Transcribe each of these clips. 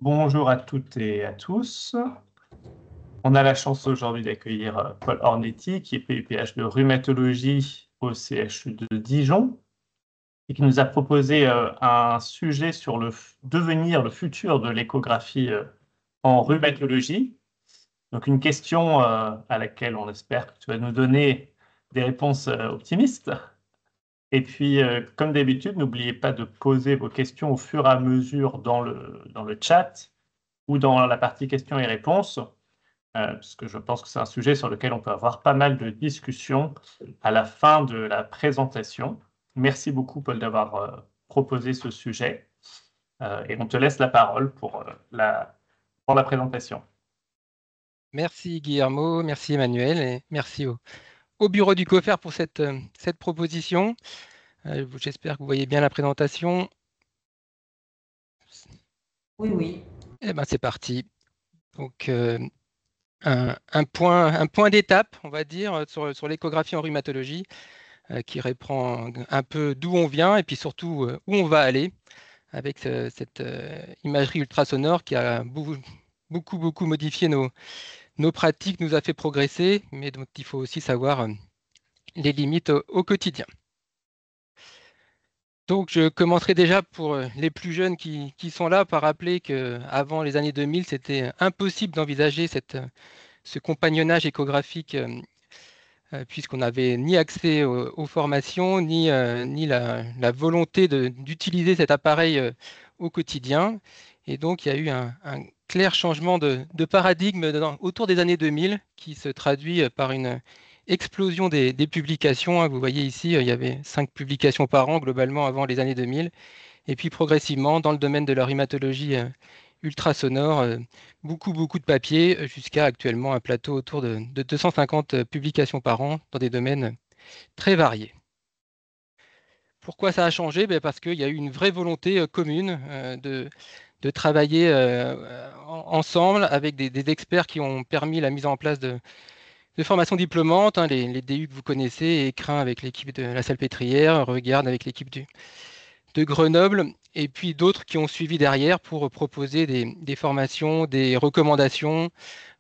Bonjour à toutes et à tous. On a la chance aujourd'hui d'accueillir Paul Ornetti, qui est PUPH de rhumatologie au CHU de Dijon, et qui nous a proposé un sujet sur le devenir, le futur de l'échographie en rhumatologie. Donc une question à laquelle on espère que tu vas nous donner des réponses optimistes. Et puis, comme d'habitude, n'oubliez pas de poser vos questions au fur et à mesure dans le chat ou dans la partie questions et réponses, parce que je pense que c'est un sujet sur lequel on peut avoir pas mal de discussions à la fin de la présentation. Merci beaucoup, Paul, d'avoir proposé ce sujet. Et on te laisse la parole pour la présentation. Merci Guillermo, merci Emmanuel et merci au bureau du COFER pour cette proposition. J'espère que vous voyez bien la présentation. Oui, oui. Eh ben, c'est parti. Donc, un point d'étape, on va dire, sur l'échographie en rhumatologie, qui reprend un peu d'où on vient et puis surtout où on va aller avec cette imagerie ultrasonore qui a beaucoup modifié nos pratiques, nous a fait progresser, mais dont il faut aussi savoir les limites au quotidien. Donc, je commencerai déjà pour les plus jeunes qui sont là par rappeler qu'avant les années 2000, c'était impossible d'envisager ce compagnonnage échographique puisqu'on n'avait ni accès aux formations, ni la volonté d'utiliser cet appareil au quotidien. Et donc, il y a eu un clair changement de paradigme autour des années 2000 qui se traduit par une explosion des publications, hein. Vous voyez ici, il y avait 5 publications par an globalement avant les années 2000. Et puis progressivement, dans le domaine de la rhumatologie ultrasonore, beaucoup de papiers, jusqu'à actuellement un plateau autour de 250 publications par an dans des domaines très variés. Pourquoi ça a changé? Parce qu'il y a eu une vraie volonté commune de travailler ensemble avec des experts qui ont permis la mise en place de formations diplômantes, hein, les DU que vous connaissez, Écrin avec l'équipe de la Salpêtrière, Regarde avec l'équipe de Grenoble, et puis d'autres qui ont suivi derrière pour proposer des formations, des recommandations,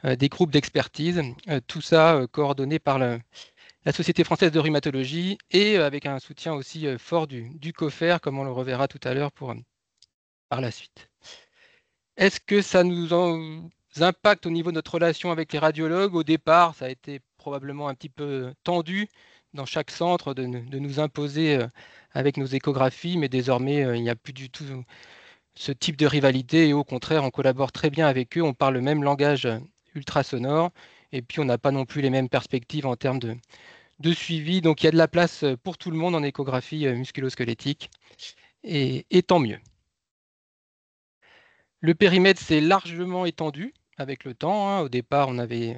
des groupes d'expertise, tout ça coordonné par la Société française de rhumatologie et avec un soutien aussi fort du COFER, comme on le reverra tout à l'heure par la suite. Est-ce que ça nous impacte au niveau de notre relation avec les radiologues? Au départ, ça a été probablement un petit peu tendu dans chaque centre de nous imposer avec nos échographies, mais désormais, il n'y a plus du tout ce type de rivalité et au contraire, on collabore très bien avec eux, on parle le même langage ultrasonore et puis on n'a pas non plus les mêmes perspectives en termes de suivi. Donc il y a de la place pour tout le monde en échographie musculo-squelettique et tant mieux. Le périmètre s'est largement étendu avec le temps, hein. Au départ, on avait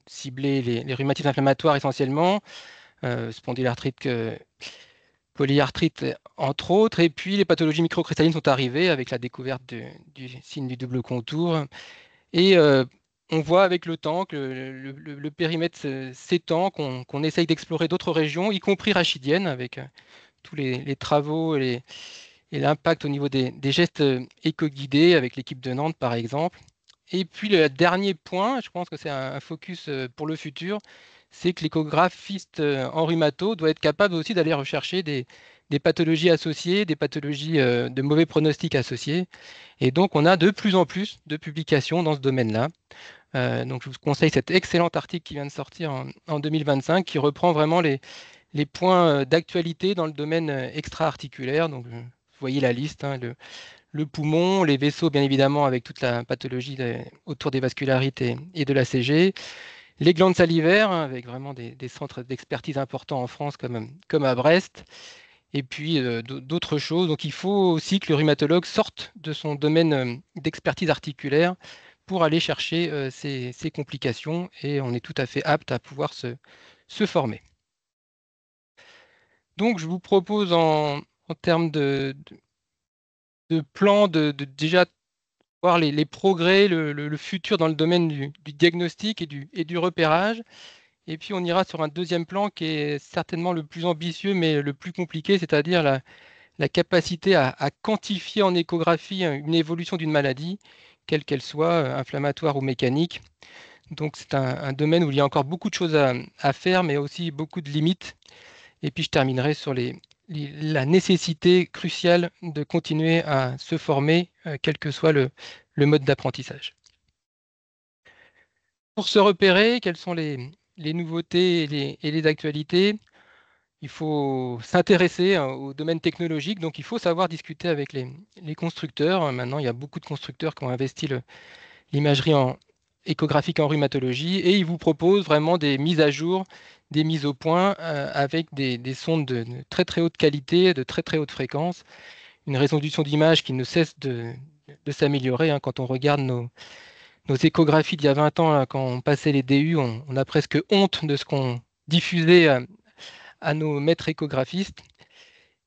ciblé les rhumatismes inflammatoires essentiellement, spondylarthrite, polyarthrite entre autres, et puis les pathologies microcristallines sont arrivées avec la découverte du signe du double contour. Et on voit avec le temps que le périmètre s'étend, qu'on essaye d'explorer d'autres régions, y compris rachidiennes, avec tous les travaux et l'impact au niveau des gestes éco-guidés avec l'équipe de Nantes, par exemple. Et puis le dernier point, je pense que c'est un focus pour le futur, c'est que l'échographiste en rhumato doit être capable aussi d'aller rechercher des pathologies associées, des pathologies de mauvais pronostics associées. Et donc, on a de plus en plus de publications dans ce domaine-là. Donc, je vous conseille cet excellent article qui vient de sortir en 2025 qui reprend vraiment les points d'actualité dans le domaine extra-articulaire. Donc, vous voyez la liste, hein, le poumon, les vaisseaux, bien évidemment, avec toute la pathologie autour des vascularites et de la CG, les glandes salivaires, hein, avec vraiment des centres d'expertise importants en France comme à Brest, et puis d'autres choses. Donc il faut aussi que le rhumatologue sorte de son domaine d'expertise articulaire pour aller chercher ces complications, et on est tout à fait apte à pouvoir se former. Donc je vous propose en termes de plan de déjà voir les progrès, le futur dans le domaine du diagnostic et du repérage. Et puis on ira sur un deuxième plan qui est certainement le plus ambitieux, mais le plus compliqué, c'est-à-dire la capacité à quantifier en échographie une évolution d'une maladie quelle qu'elle soit, inflammatoire ou mécanique. Donc c'est un domaine où il y a encore beaucoup de choses à faire, mais aussi beaucoup de limites. Et puis je terminerai sur la nécessité cruciale de continuer à se former, quel que soit le mode d'apprentissage. Pour se repérer, quelles sont les nouveautés et les actualités? Il faut s'intéresser au domaine technologique, donc il faut savoir discuter avec les constructeurs. Maintenant, il y a beaucoup de constructeurs qui ont investi l'imagerie échographique en rhumatologie et ils vous proposent vraiment des mises à jour, des mises au point avec des sondes de très très haute qualité, de très très haute fréquence, une résolution d'image qui ne cesse de s'améliorer, hein. Quand on regarde nos échographies d'il y a 20 ans, là, quand on passait les DU, on a presque honte de ce qu'on diffusait à nos maîtres échographistes.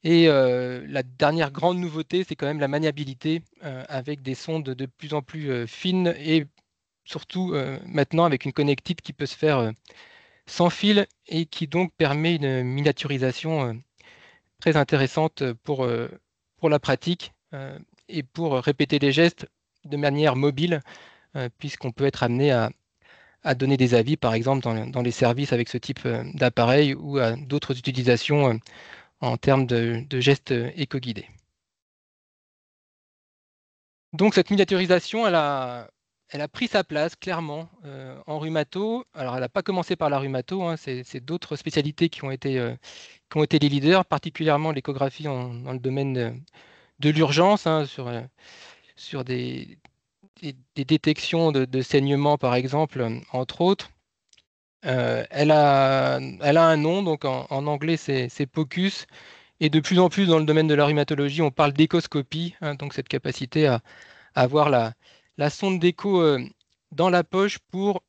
Et la dernière grande nouveauté, c'est quand même la maniabilité avec des sondes de plus en plus fines et surtout maintenant avec une connectique qui peut se faire sans fil et qui donc permet une miniaturisation très intéressante pour la pratique et pour répéter les gestes de manière mobile, puisqu'on peut être amené à donner des avis, par exemple, dans les services avec ce type d'appareil ou à d'autres utilisations en termes de gestes éco-guidés. Donc cette miniaturisation, elle a pris sa place clairement en rhumato. Alors elle n'a pas commencé par la rhumato, hein, c'est d'autres spécialités qui ont été les leaders, particulièrement l'échographie dans le domaine de l'urgence, hein, sur des détections de saignement, par exemple, entre autres. Elle a un nom, donc en anglais c'est POCUS, et de plus en plus dans le domaine de la rhumatologie, on parle d'échoscopie, hein, donc cette capacité à avoir la sonde d'écho dans la poche pour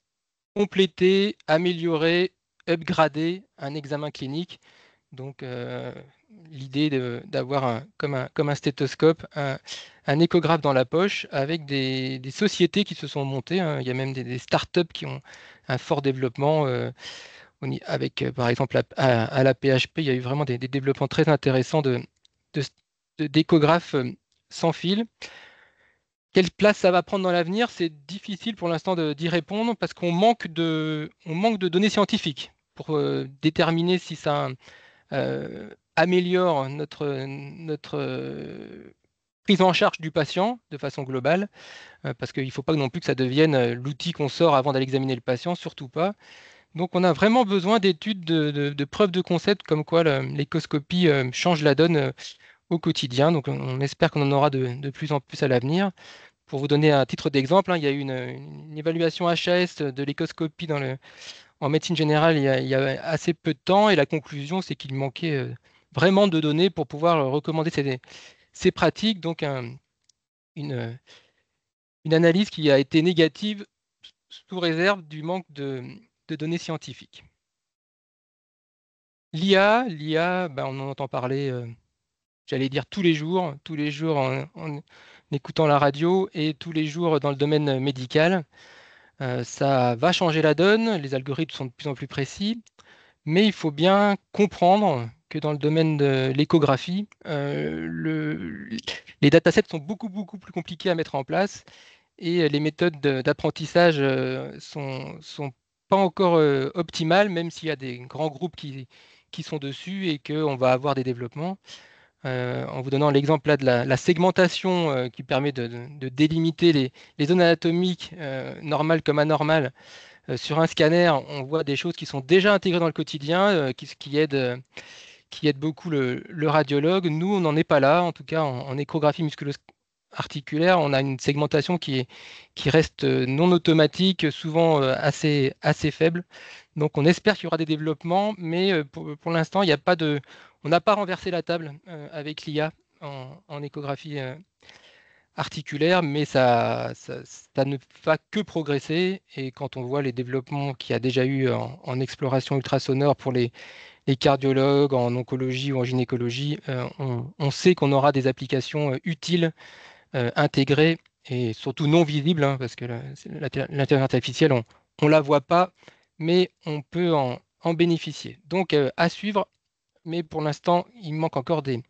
compléter, améliorer, upgrader un examen clinique. Donc l'idée d'avoir comme un stéthoscope, un échographe dans la poche avec des sociétés qui se sont montées, hein. Il y a même des startups qui ont un fort développement. Avec, par exemple, à la PHP, il y a eu vraiment des développements très intéressants d'échographes sans fil. Quelle place ça va prendre dans l'avenir? C'est difficile pour l'instant d'y répondre parce on manque de données scientifiques pour déterminer si ça améliore notre prise en charge du patient de façon globale, parce qu'il ne faut pas non plus que ça devienne l'outil qu'on sort avant d'aller examiner le patient, surtout pas. Donc on a vraiment besoin d'études de preuves de concept comme quoi l'échoscopie change la donne au quotidien. Donc on espère qu'on en aura de plus en plus à l'avenir. Pour vous donner un titre d'exemple, hein, il y a eu une évaluation HAS de l'échoscopie en médecine générale il y a assez peu de temps et la conclusion c'est qu'il manquait vraiment de données pour pouvoir recommander ces pratiques. Donc une, une analyse qui a été négative sous réserve du manque de données scientifiques. L'IA, ben, on en entend parler, j'allais dire tous les jours en écoutant la radio et tous les jours dans le domaine médical. Ça va changer la donne, les algorithmes sont de plus en plus précis, mais il faut bien comprendre que dans le domaine de l'échographie, les datasets sont beaucoup plus compliqués à mettre en place et les méthodes d'apprentissage sont pas encore optimales, même s'il y a des grands groupes qui sont dessus et qu'on va avoir des développements. En vous donnant l'exemple là de la segmentation qui permet de délimiter les zones anatomiques normales comme anormales sur un scanner, on voit des choses qui sont déjà intégrées dans le quotidien, qui aident beaucoup le radiologue. Nous, on n'en est pas là, en tout cas en échographie musculo-articulaire, on a une segmentation qui reste non automatique, souvent assez faible. Donc on espère qu'il y aura des développements, mais pour l'instant, il n'y a pas on n'a pas renversé la table avec l'IA en échographie articulaire, mais ça ne va que progresser. Et quand on voit les développements qu'il y a déjà eu en exploration ultrasonore pour les cardiologues, en oncologie ou en gynécologie, on sait qu'on aura des applications utiles, intégrées et surtout non visibles, hein, parce que l'intelligence artificielle, on ne la voit pas, mais on peut en bénéficier. Donc à suivre, mais pour l'instant, il manque encore des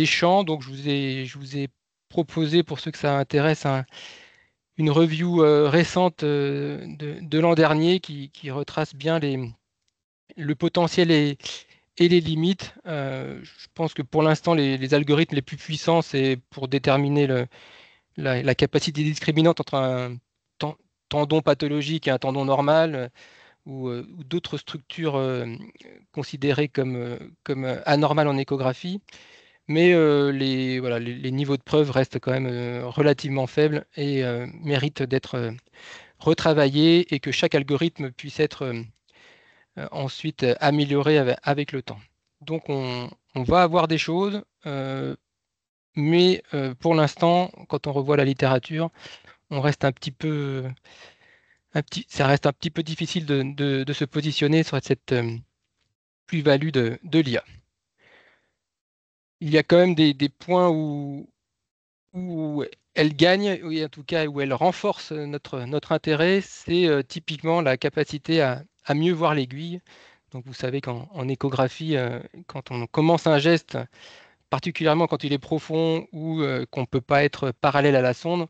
champs. Donc je vous ai proposé, pour ceux que ça intéresse, une review récente de l'an dernier qui retrace bien le potentiel et les limites. Je pense que pour l'instant, les algorithmes les plus puissants, c'est pour déterminer la capacité discriminante entre un ten- tendon pathologique et un tendon normal, ou d'autres structures considérées comme anormales en échographie. Mais voilà, les niveaux de preuve restent quand même relativement faibles et méritent d'être retravaillés et que chaque algorithme puisse être ensuite amélioré avec le temps. Donc on va avoir des choses, mais pour l'instant, quand on revoit la littérature, on reste ça reste un petit peu difficile de se positionner sur cette plus-value de l'IA. Il y a quand même des points où elle gagne, ou en tout cas où elle renforce notre intérêt, c'est typiquement la capacité à mieux voir l'aiguille. Donc vous savez qu'en échographie, quand on commence un geste, particulièrement quand il est profond ou qu'on ne peut pas être parallèle à la sonde,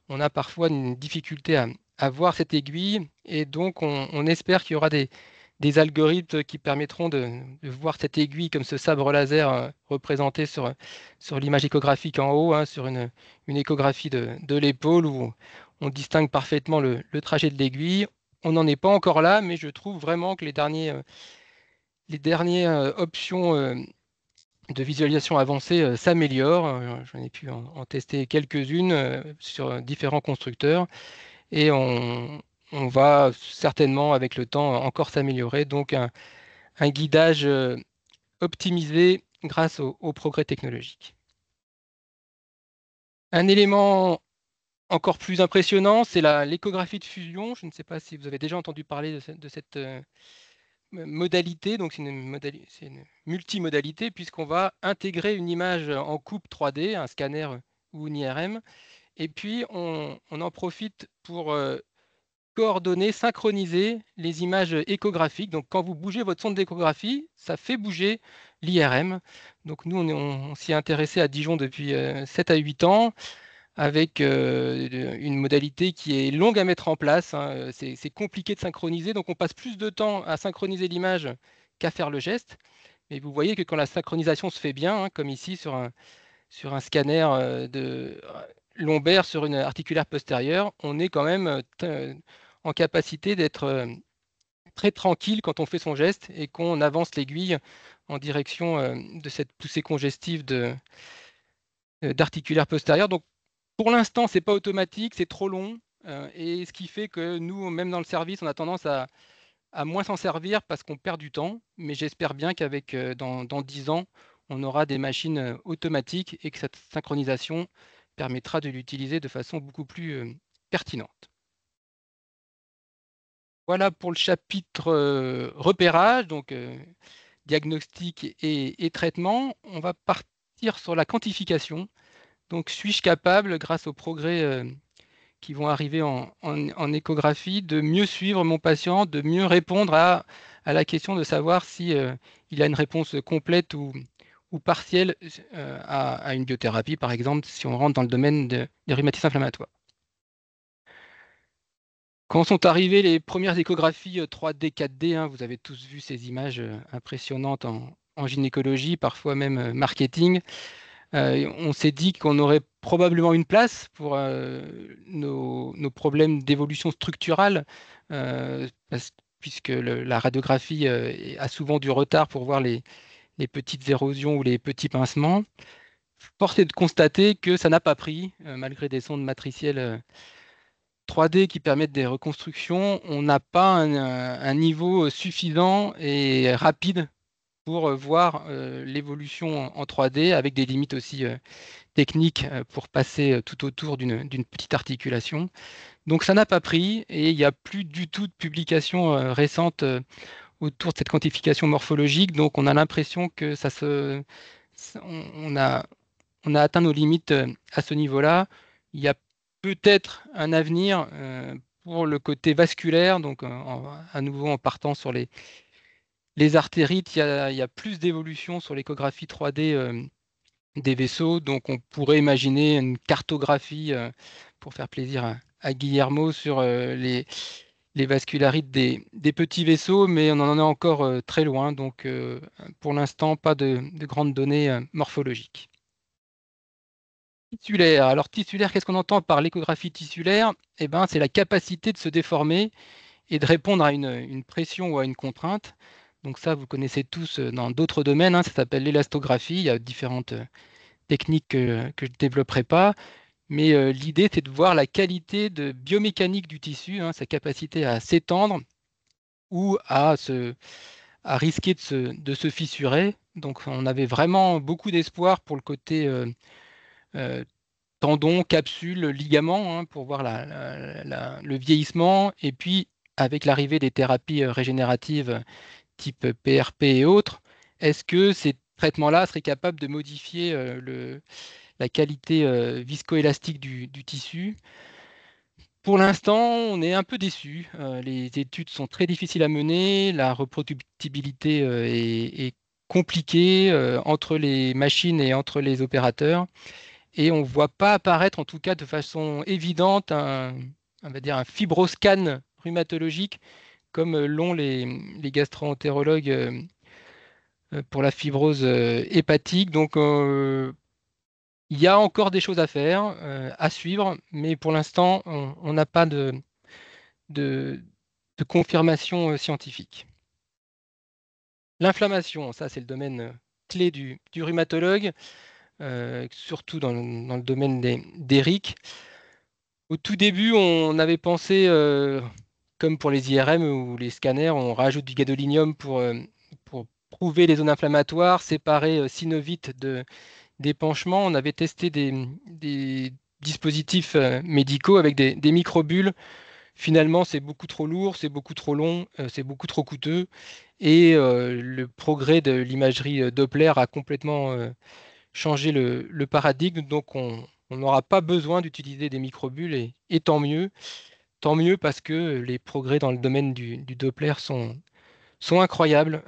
on a parfois une difficulté à voir cette aiguille, et donc on espère qu'il y aura des algorithmes qui permettront de voir cette aiguille comme ce sabre laser représenté sur l'image échographique en haut, hein, sur une échographie de l'épaule où on distingue parfaitement le trajet de l'aiguille. On n'en est pas encore là, mais je trouve vraiment que les dernières options de visualisation avancée s'améliorent. J'en ai pu en tester quelques-unes sur différents constructeurs, et on va certainement avec le temps encore s'améliorer. Donc un guidage optimisé grâce au progrès technologique. Un élément encore plus impressionnant, c'est l'échographie de fusion. Je ne sais pas si vous avez déjà entendu parler de cette modalité. Donc c'est une multimodalité, puisqu'on va intégrer une image en coupe 3D, un scanner ou une IRM, et puis on en profite pour coordonner, synchroniser les images échographiques. Donc quand vous bougez votre sonde d'échographie, ça fait bouger l'IRM. Donc nous, on s'y est intéressé à Dijon depuis 7 à 8 ans, avec une modalité qui est longue à mettre en place, hein. C'est compliqué de synchroniser, donc on passe plus de temps à synchroniser l'image qu'à faire le geste. Mais vous voyez que quand la synchronisation se fait bien, hein, comme ici sur un scanner lombaire sur une articulaire postérieure, on est quand même en capacité d'être très tranquille quand on fait son geste et qu'on avance l'aiguille en direction de cette poussée congestive d'articulaire postérieure. Donc pour l'instant, c'est pas automatique, c'est trop long, et ce qui fait que nous, même dans le service, on a tendance à moins s'en servir parce qu'on perd du temps. Mais j'espère bien qu'avec dans 10 ans, on aura des machines automatiques et que cette synchronisation permettra de l'utiliser de façon beaucoup plus pertinente. Voilà pour le chapitre repérage, donc diagnostic et traitement. On va partir sur la quantification. Donc, suis-je capable, grâce aux progrès qui vont arriver en échographie, de mieux suivre mon patient, de mieux répondre à la question de savoir si il a une réponse complète ou partielle à une biothérapie, par exemple, si on rentre dans le domaine des rhumatismes inflammatoires. Quand sont arrivées les premières échographies 3D, 4D, hein, vous avez tous vu ces images impressionnantes en gynécologie, parfois même marketing. On s'est dit qu'on aurait probablement une place pour nos problèmes d'évolution structurale, puisque la radiographie a souvent du retard pour voir les petites érosions ou les petits pincements. Force est de constater que ça n'a pas pris, malgré des sondes matricielles 3D qui permettent des reconstructions. On n'a pas un niveau suffisant et rapide pour voir l'évolution en 3D, avec des limites aussi techniques pour passer tout autour d'une petite articulation. Donc ça n'a pas pris, et il n'y a plus du tout de publications récentes autour de cette quantification morphologique. Donc on a l'impression que on a atteint nos limites à ce niveau-là. Il y a peut-être un avenir pour le côté vasculaire, donc à nouveau en partant sur les artérites, il y a plus d'évolution sur l'échographie 3D des vaisseaux. Donc on pourrait imaginer une cartographie, pour faire plaisir à Guillermo, sur les vascularites des petits vaisseaux, mais on en est encore très loin. Donc pour l'instant, pas de grandes données morphologiques. Tissulaire. Alors tissulaire, qu'est-ce qu'on entend par l'échographie tissulaire? Eh ben, c'est la capacité de se déformer et de répondre à une pression ou à une contrainte. Donc ça, vous connaissez tous dans d'autres domaines, hein, ça s'appelle l'élastographie. Il y a différentes techniques que je ne développerai pas. Mais l'idée, c'est de voir la qualité de biomécanique du tissu, hein, sa capacité à s'étendre ou à risquer de se fissurer. Donc on avait vraiment beaucoup d'espoir pour le côté euh, tendons, capsules, ligaments, hein, pour voir le vieillissement. Et puis, avec l'arrivée des thérapies régénératives type PRP et autres, est-ce que ces traitements-là seraient capables de modifier la qualité viscoélastique du tissu? Pour l'instant, on est un peu déçu. Les études sont très difficiles à mener. La reproductibilité est compliquée entre les machines et entre les opérateurs. Et on ne voit pas apparaître, en tout cas de façon évidente, on va dire un fibroscan rhumatologique comme l'ont les gastro-entérologues pour la fibrose hépatique. Donc, il y a encore des choses à faire, à suivre, mais pour l'instant, on n'a pas de, de confirmation scientifique. L'inflammation, ça c'est le domaine clé du rhumatologue, surtout dans le domaine des RIC. Au tout début, on avait pensé, comme pour les IRM ou les scanners, on rajoute du gadolinium pour prouver les zones inflammatoires, séparer synovite d'épanchement. On avait testé des dispositifs médicaux avec des microbules. Finalement, c'est beaucoup trop lourd, c'est beaucoup trop long, c'est beaucoup trop coûteux. Et le progrès de l'imagerie Doppler a complètement changé le paradigme. Donc, on n'aura pas besoin d'utiliser des microbules et tant mieux. Tant mieux parce que les progrès dans le domaine du Doppler sont incroyables.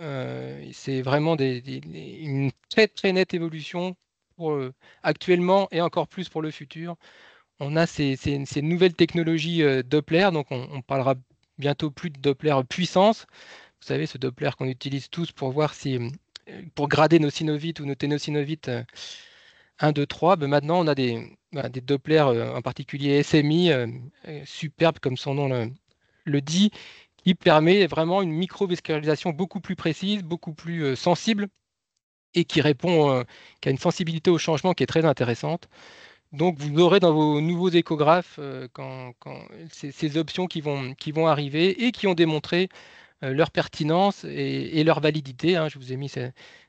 C'est vraiment une très très nette évolution pour, actuellement et encore plus pour le futur. On a ces nouvelles technologies Doppler, donc on parlera bientôt plus de Doppler puissance. Vous savez, ce Doppler qu'on utilise tous pour voir si, pour grader nos synovites ou nos ténosynovites 1, 2, 3. Ben maintenant, on a voilà, des Doppler, en particulier SMI, superbes comme son nom le dit, qui permet vraiment une microvascularisation beaucoup plus précise, beaucoup plus sensible et qui a une sensibilité au changement qui est très intéressante. Donc, vous aurez dans vos nouveaux échographes ces options qui vont arriver et qui ont démontré leur pertinence et leur validité, hein. Je vous ai mis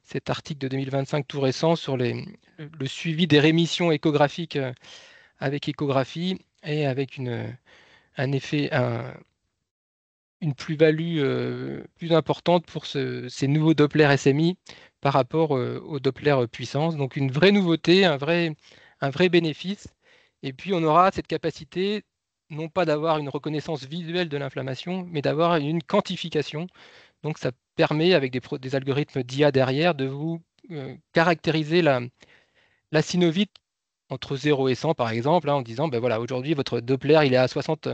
cet article de 2025 tout récent sur le suivi des rémissions échographiques avec échographie et avec un effet, une plus-value plus importante pour ces nouveaux Doppler SMI par rapport au Doppler puissance. Donc une vraie nouveauté, un vrai bénéfice. Et puis on aura cette capacité non pas d'avoir une reconnaissance visuelle de l'inflammation, mais d'avoir une quantification. Donc ça permet, avec des algorithmes d'IA derrière, de vous caractériser la synovite entre 0 et 100, par exemple, hein, en disant, ben voilà, aujourd'hui, votre Doppler, il est à 60,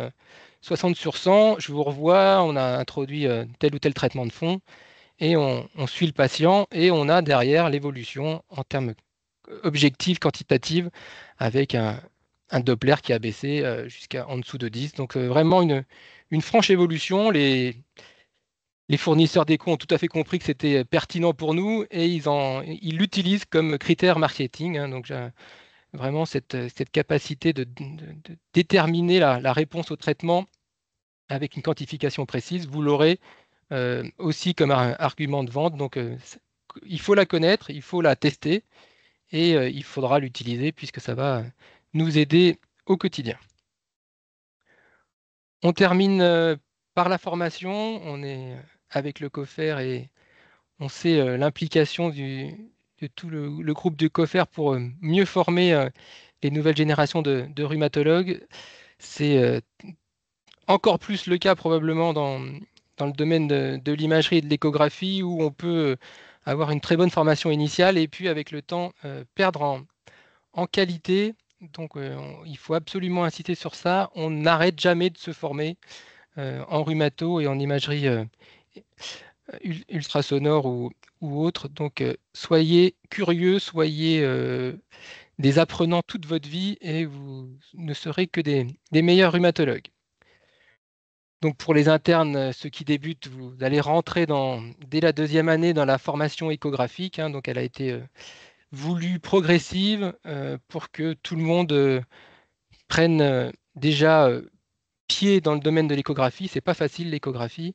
60 sur 100, je vous revois, on a introduit tel ou tel traitement de fond, et on suit le patient, et on a derrière l'évolution en termes objectifs, quantitatifs, avec un Doppler qui a baissé jusqu'à en dessous de 10. Donc vraiment une franche évolution. Les fournisseurs d'écho ont tout à fait compris que c'était pertinent pour nous, et ils l'utilisent comme critère marketing, hein. Donc vraiment cette capacité de déterminer la réponse au traitement avec une quantification précise, vous l'aurez aussi comme un argument de vente. Donc, il faut la connaître, il faut la tester et il faudra l'utiliser puisque ça va nous aider au quotidien. On termine par la formation. On est avec le COFER et on sait l'implication de tout le groupe du COFER pour mieux former les nouvelles générations de rhumatologues. C'est encore plus le cas probablement dans le domaine de l'imagerie et de l'échographie où on peut avoir une très bonne formation initiale et puis avec le temps perdre en qualité. Donc il faut absolument insister sur ça. On n'arrête jamais de se former en rhumato et en imagerie ultrasonore ou autre. Donc soyez curieux, soyez des apprenants toute votre vie et vous ne serez que des meilleurs rhumatologues. Donc pour les internes, ceux qui débutent, vous allez rentrer dès la deuxième année dans la formation échographique. Hein. Donc elle a été voulue progressive pour que tout le monde prenne déjà pied dans le domaine de l'échographie. C'est pas facile l'échographie.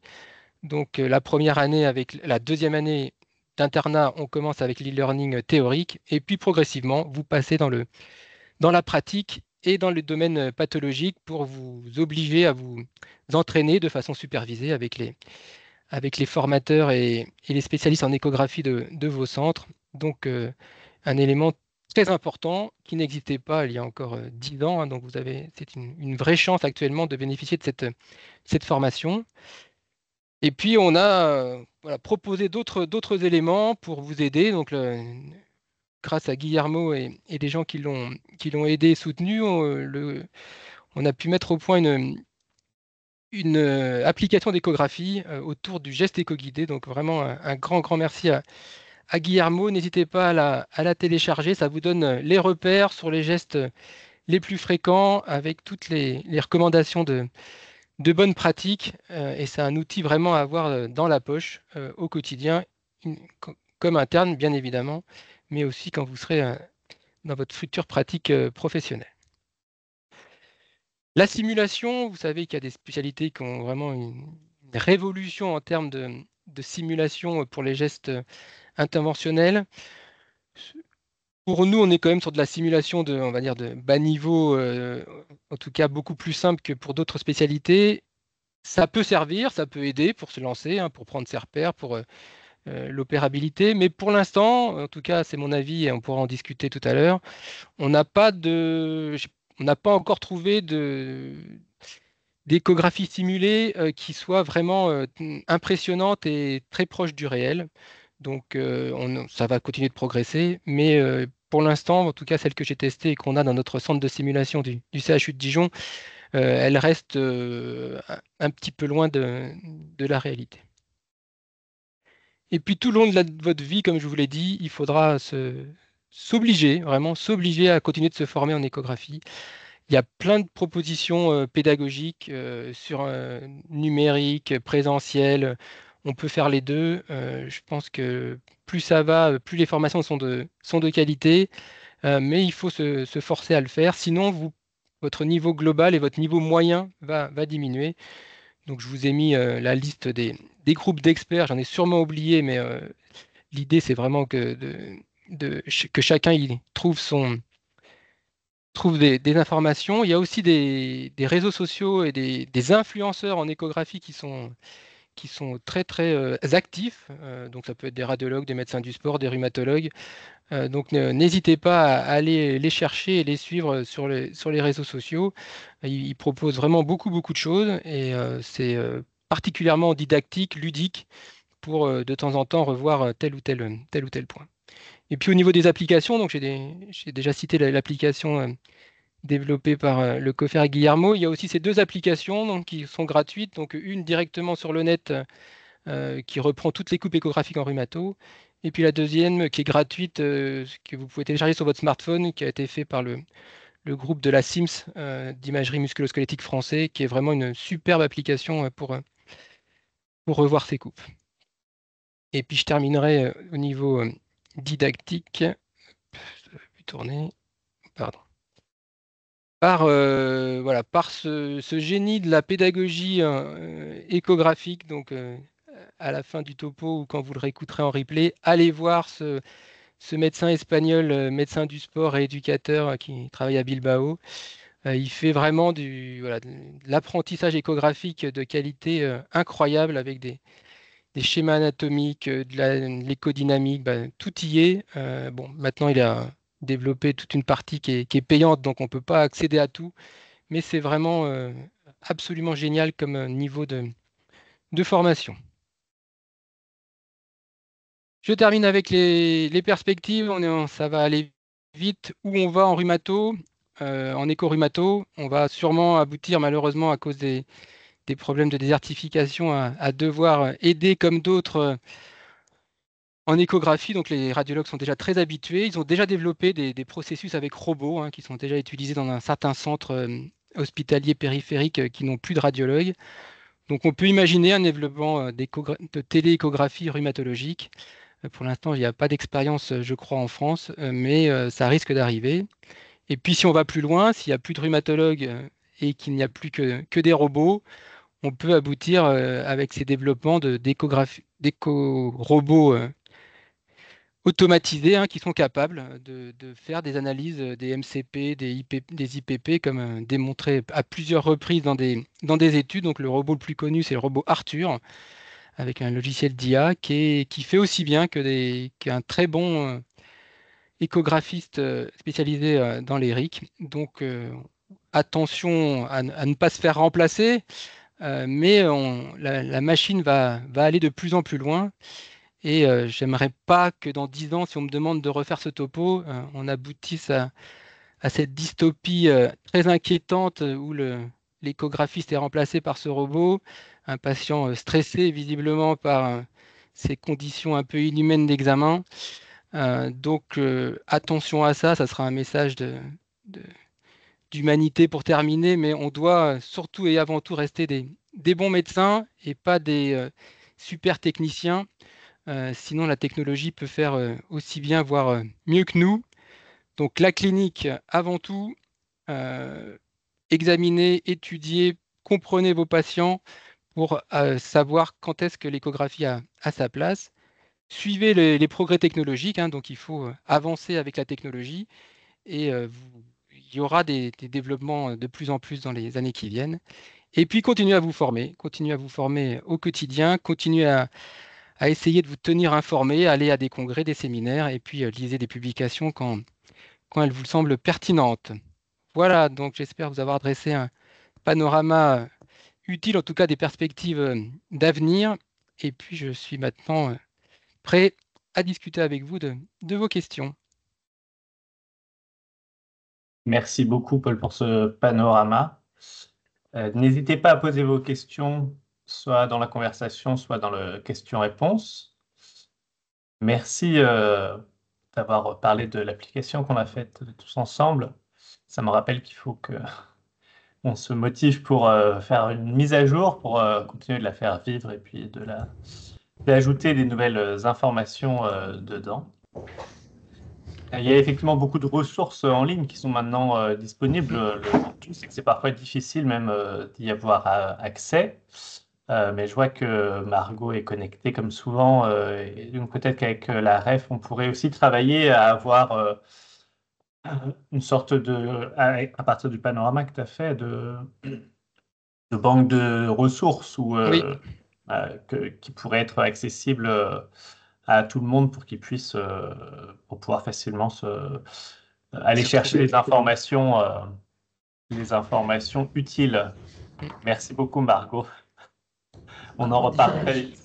Donc la première année avec la deuxième année d'internat, on commence avec l'e-learning théorique et puis progressivement, vous passez dans la pratique et dans le domaine pathologique pour vous obliger à vous entraîner de façon supervisée avec les formateurs et les spécialistes en échographie de vos centres. Donc, un élément très important qui n'existait pas il y a encore 10 ans. Hein. Donc, c'est une vraie chance actuellement de bénéficier de cette formation. Et puis, on a voilà, proposé d'autres éléments pour vous aider. Donc, grâce à Guillermo et des gens qui l'ont aidé et soutenu, on a pu mettre au point une application d'échographie autour du geste éco-guidé. Donc vraiment un grand, grand merci à Guillermo. N'hésitez pas à la télécharger. Ça vous donne les repères sur les gestes les plus fréquents avec toutes les recommandations de bonnes pratiques. Et c'est un outil vraiment à avoir dans la poche au quotidien, comme interne, bien évidemment, mais aussi quand vous serez dans votre future pratique professionnelle. La simulation, vous savez qu'il y a des spécialités qui ont vraiment une révolution en termes de simulation pour les gestes interventionnels. Pour nous, on est quand même sur de la simulation on va dire, de bas niveau, en tout cas beaucoup plus simple que pour d'autres spécialités. Ça peut servir, ça peut aider pour se lancer, hein, pour prendre ses repères, pour l'opérabilité. Mais pour l'instant, en tout cas, c'est mon avis et on pourra en discuter tout à l'heure, on n'a pas encore trouvé d'échographie simulée qui soit vraiment impressionnante et très proche du réel. Donc, ça va continuer de progresser, mais pour l'instant, en tout cas celle que j'ai testée et qu'on a dans notre centre de simulation du CHU de Dijon, elle reste un petit peu loin de la réalité. Et puis tout le long de votre vie, comme je vous l'ai dit, il faudra vraiment s'obliger à continuer de se former en échographie. Il y a plein de propositions pédagogiques sur numérique, présentiel. On peut faire les deux. Je pense que plus ça va, plus les formations sont de qualité, mais il faut se forcer à le faire. Sinon, votre niveau global et votre niveau moyen va diminuer. Donc, je vous ai mis la liste des groupes d'experts. J'en ai sûrement oublié, mais l'idée, c'est vraiment que chacun y trouve des informations. Il y a aussi des réseaux sociaux et des influenceurs en échographie qui sont très, très actifs. Donc, ça peut être des radiologues, des médecins du sport, des rhumatologues. Donc, n'hésitez pas à aller les chercher et les suivre sur les réseaux sociaux. Ils proposent vraiment beaucoup, beaucoup de choses et c'est particulièrement didactique, ludique pour de temps en temps revoir tel ou tel point. Et puis au niveau des applications, donc j'ai déjà cité l'application développée par le cofaire Guillermo. Il y a aussi ces deux applications donc, qui sont gratuites. Donc une directement sur le net qui reprend toutes les coupes échographiques en rhumato. Et puis la deuxième qui est gratuite, que vous pouvez télécharger sur votre smartphone, qui a été fait par le groupe de la SIMS d'imagerie musculo-squelettique français, qui est vraiment une superbe application pour revoir ces coupes. Et puis je terminerai au niveau didactique. Ça va plus tourner. Pardon. Par ce génie de la pédagogie échographique, donc à la fin du topo ou quand vous le réécouterez en replay, allez voir ce médecin espagnol, médecin du sport et éducateur qui travaille à Bilbao. Il fait vraiment de l'apprentissage échographique de qualité incroyable avec des schémas anatomiques, de l'échodynamique, tout y est. Bon, maintenant, il a développé toute une partie qui est payante, donc on ne peut pas accéder à tout, mais c'est vraiment absolument génial comme niveau de formation. Je termine avec les perspectives. Ça va aller vite. Où on va en rhumato, en éco-rhumato, on va sûrement aboutir malheureusement à cause des problèmes de désertification à devoir aider comme d'autres en échographie. Donc les radiologues sont déjà très habitués. Ils ont déjà développé des processus avec robots qui sont déjà utilisés dans un certain centre hospitalier périphérique qui n'ont plus de radiologues. Donc on peut imaginer un développement de télééchographie rhumatologique. Pour l'instant, il n'y a pas d'expérience, je crois, en France, mais ça risque d'arriver. Et puis si on va plus loin, s'il n'y a plus de rhumatologues et qu'il n'y a plus que des robots, on peut aboutir avec ces développements d'éco-robots automatisés qui sont capables de faire des analyses des MCP, des IPP, comme démontré à plusieurs reprises dans des études. Donc le robot le plus connu, c'est le robot Arthur, avec un logiciel d'IA qui fait aussi bien qu'un très bon échographiste spécialisé dans les RIC. Donc attention à ne pas se faire remplacer, mais la machine va aller de plus en plus loin. Et j'aimerais pas que dans 10 ans, si on me demande de refaire ce topo, on aboutisse à cette dystopie très inquiétante où l'échographiste est remplacé par ce robot, un patient stressé visiblement par ces conditions un peu inhumaines d'examen. Donc attention à ça, ça sera un message de- d'humanité pour terminer, mais on doit surtout et avant tout rester des bons médecins et pas des super techniciens. Sinon, la technologie peut faire aussi bien, voire mieux que nous. Donc la clinique, avant tout, euh, examinez, étudiez, comprenez vos patients pour savoir quand est-ce que l'échographie a sa place. Suivez les progrès technologiques, donc il faut avancer avec la technologie et il y aura des développements de plus en plus dans les années qui viennent. Et puis continuez à vous former au quotidien, continuez à essayer de vous tenir informé, aller à des congrès, des séminaires et puis lisez des publications quand elles vous semblent pertinentes. Voilà, donc j'espère vous avoir dressé un panorama utile, en tout cas des perspectives d'avenir. Et puis je suis maintenant prêt à discuter avec vous de vos questions. Merci beaucoup, Paul, pour ce panorama. N'hésitez pas à poser vos questions, soit dans la conversation, soit dans le question-réponse. Merci d'avoir parlé de l'application qu'on a faite tous ensemble. Ça me rappelle qu'il faut que on se motive pour faire une mise à jour, pour continuer de la faire vivre et puis d'ajouter des nouvelles informations dedans. Il y a effectivement beaucoup de ressources en ligne qui sont maintenant disponibles. Le tout, c'est que c'est parfois difficile même d'y avoir accès. Mais je vois que Margot est connectée comme souvent. Et donc peut-être qu'avec la REF, on pourrait aussi travailler à avoir une sorte à partir du panorama que tu as fait, de banque de ressources Oui, qui pourrait être accessible à tout le monde pour qu'ils puissent pour pouvoir facilement aller se chercher retrouver. les informations utiles. Mm. Merci beaucoup, Margot. On en reparle très vite.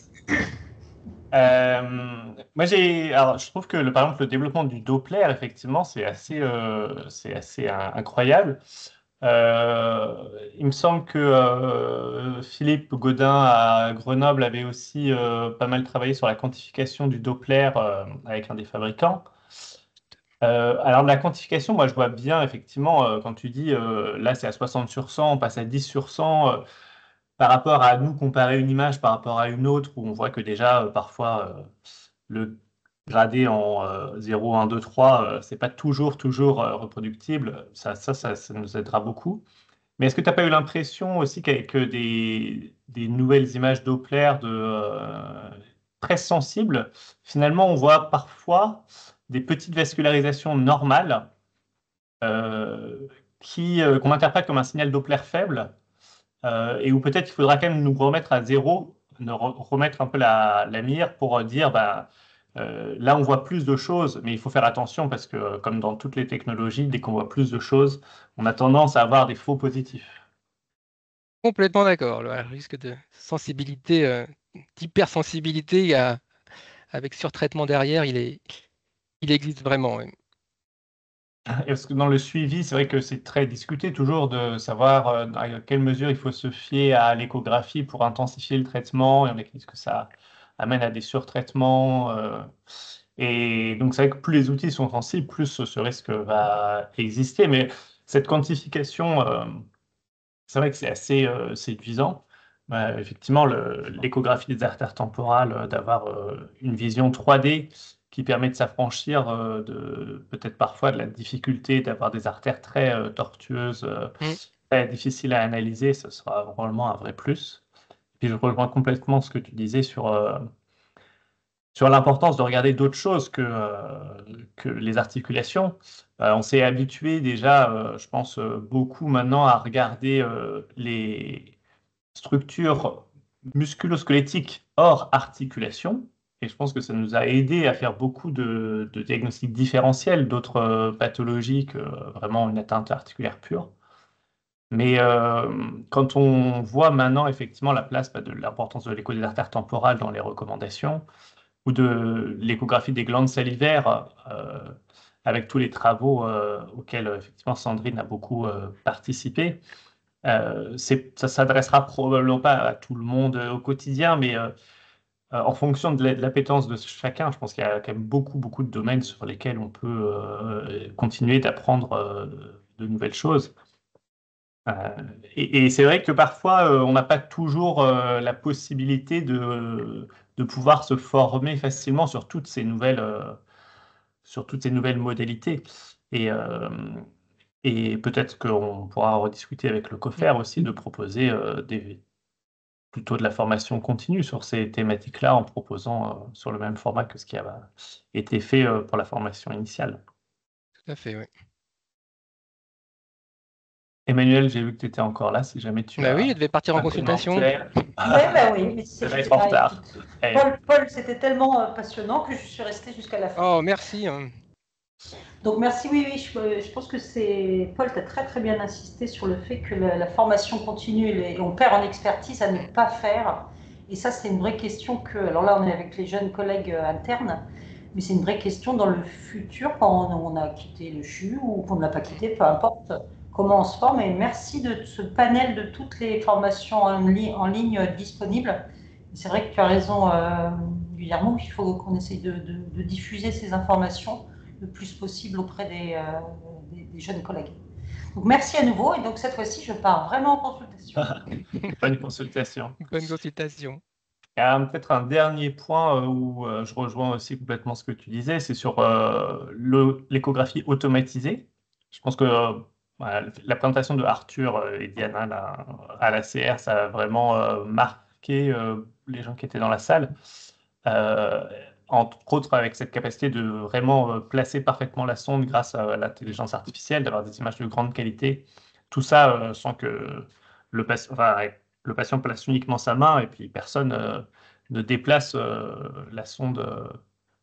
Moi, alors, je trouve que par exemple, le développement du Doppler, effectivement, c'est assez incroyable. Il me semble que Philippe Gaudin à Grenoble avait aussi pas mal travaillé sur la quantification du Doppler avec un des fabricants. Alors, de la quantification, moi, je vois bien, effectivement, quand tu dis là, c'est à 60 sur 100, on passe à 10 sur 100, par rapport à nous comparer une image par rapport à une autre, où on voit que déjà, parfois, le gradé en 0, 1, 2, 3, c'est pas toujours reproductible. Ça nous aidera beaucoup. Mais est-ce que tu n'as pas eu l'impression aussi qu'avec des nouvelles images Doppler très sensibles, finalement, on voit parfois des petites vascularisations normales euh, qu'on interprète comme un signal Doppler faible et où peut-être il faudra quand même nous remettre à zéro, remettre un peu la mire pour dire bah, là on voit plus de choses, mais il faut faire attention parce que comme dans toutes les technologies, dès qu'on voit plus de choses, on a tendance à avoir des faux positifs. Complètement d'accord. Le risque de sensibilité, d'hypersensibilité avec surtraitement derrière, il existe vraiment. Oui. Parce que dans le suivi, c'est vrai que c'est très discuté toujours de savoir à quelle mesure il faut se fier à l'échographie pour intensifier le traitement. Il y en a qui disent que ça amène à des surtraitements. Et donc, c'est vrai que plus les outils sont sensibles, plus ce risque va exister. Mais cette quantification, c'est vrai que c'est assez séduisant. Effectivement, l'échographie des artères temporales, d'avoir une vision 3D qui permet de s'affranchir peut-être parfois de la difficulté d'avoir des artères très tortueuses, Mm. très difficiles à analyser, ce sera probablement un vrai plus. Puis je rejoins complètement ce que tu disais sur l'importance de regarder d'autres choses que les articulations. On s'est habitué déjà, je pense, beaucoup maintenant à regarder les structures musculo-squelettiques hors articulation. Et je pense que ça nous a aidé à faire beaucoup de diagnostics différentiels d'autres pathologies que vraiment une atteinte articulaire pure. Mais quand on voit maintenant effectivement la place de l'importance de l'écho des artères temporales dans les recommandations, ou de l'échographie des glandes salivaires, avec tous les travaux auxquels effectivement Sandrine a beaucoup participé. Ça s'adressera probablement pas à tout le monde au quotidien, mais en fonction de l'appétence de chacun, je pense qu'il y a quand même beaucoup de domaines sur lesquels on peut continuer d'apprendre de nouvelles choses. Euh, et c'est vrai que parfois, on n'a pas toujours la possibilité de pouvoir se former facilement sur toutes ces nouvelles modalités. Et, euh, et peut-être qu'on pourra rediscuter avec le COFER aussi de proposer plutôt de la formation continue sur ces thématiques-là en proposant sur le même format que ce qui a été fait pour la formation initiale. Tout à fait, oui. Emmanuel, j'ai vu que tu étais encore là, si jamais tu Bah oui, je as devais partir en un consultation. commentaire. Ouais, bah oui, mais Ça va être en retard. écoute, Eh, Paul, c'était tellement passionnant que je suis restée jusqu'à la fin. Oh, merci. Hein. Donc merci, oui, je pense que c'est Paul, tu as très bien insisté sur le fait que la formation continue et on perd en expertise à ne pas faire. Et ça, c'est une vraie question que, alors là, on est avec les jeunes collègues internes, mais c'est une vraie question dans le futur quand on a quitté le CHU ou qu'on ne l'a pas quitté, peu importe comment on se forme. Et merci de ce panel de toutes les formations en ligne disponibles. C'est vrai que tu as raison, Guillermo, il faut qu'on essaye de diffuser ces informations le plus possible auprès des jeunes collègues. Donc merci à nouveau, et donc cette fois-ci, je pars vraiment en consultation. Bonne consultation. Bonne consultation. Il y a peut-être un dernier point où je rejoins aussi complètement ce que tu disais, c'est sur l'échographie automatisée. Je pense que voilà, la présentation de Arthur et Diana là, à la CR, ça a vraiment marqué les gens qui étaient dans la salle. Euh, Entre autres avec cette capacité de vraiment placer parfaitement la sonde grâce à l'intelligence artificielle, d'avoir des images de grande qualité. Tout ça sans que le patient place uniquement sa main et puis personne ne déplace la sonde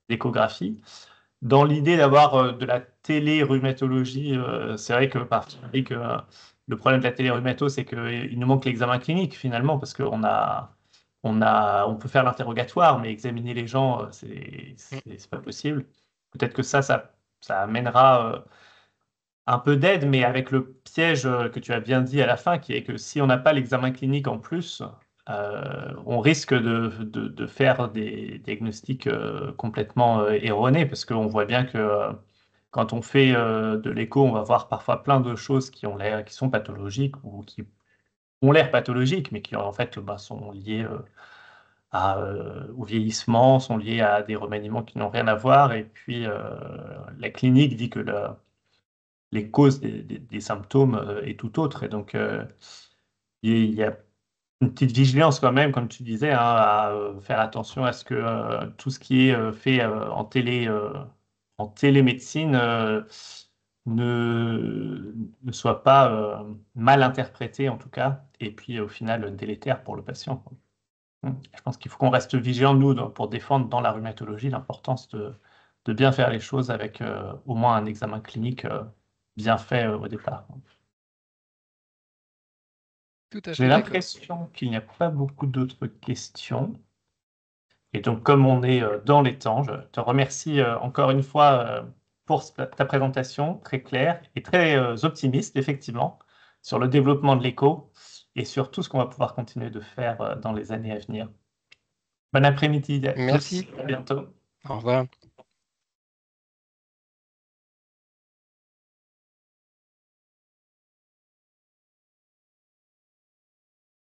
d'échographie. Dans l'idée d'avoir de la télérhumatologie, c'est vrai que le problème de la télérhumato, c'est qu'il nous manque l'examen clinique finalement, parce on peut faire l'interrogatoire, mais examiner les gens, Mm. c'est pas possible. Peut-être que ça amènera un peu d'aide, mais avec le piège que tu as bien dit à la fin, qui est que si on n'a pas l'examen clinique en plus, on risque de faire des diagnostics complètement erronés, parce qu'on voit bien que quand on fait de l'écho, on va voir parfois plein de choses qui sont pathologiques ou qui ont l'air pathologiques, mais qui en fait sont liées au vieillissement, sont liées à des remaniements qui n'ont rien à voir. Et puis la clinique dit que les causes des symptômes est tout autre. Et donc il y a une petite vigilance quand même, comme tu disais, hein, à faire attention à ce que tout ce qui est fait en télémédecine ne soit pas mal interprété en tout cas, et puis au final délétère pour le patient. Je pense qu'il faut qu'on reste vigilant, nous, pour défendre dans la rhumatologie l'importance de bien faire les choses avec au moins un examen clinique bien fait au départ. Tout à J'ai fait d'accord. l'impression qu'il n'y a pas beaucoup d'autres questions. Et donc, comme on est dans les temps, je te remercie encore une fois pour ta présentation très claire et très optimiste, effectivement, sur le développement de l'éco et sur tout ce qu'on va pouvoir continuer de faire dans les années à venir. Bon après-midi à tous, Merci. à bientôt. Au revoir.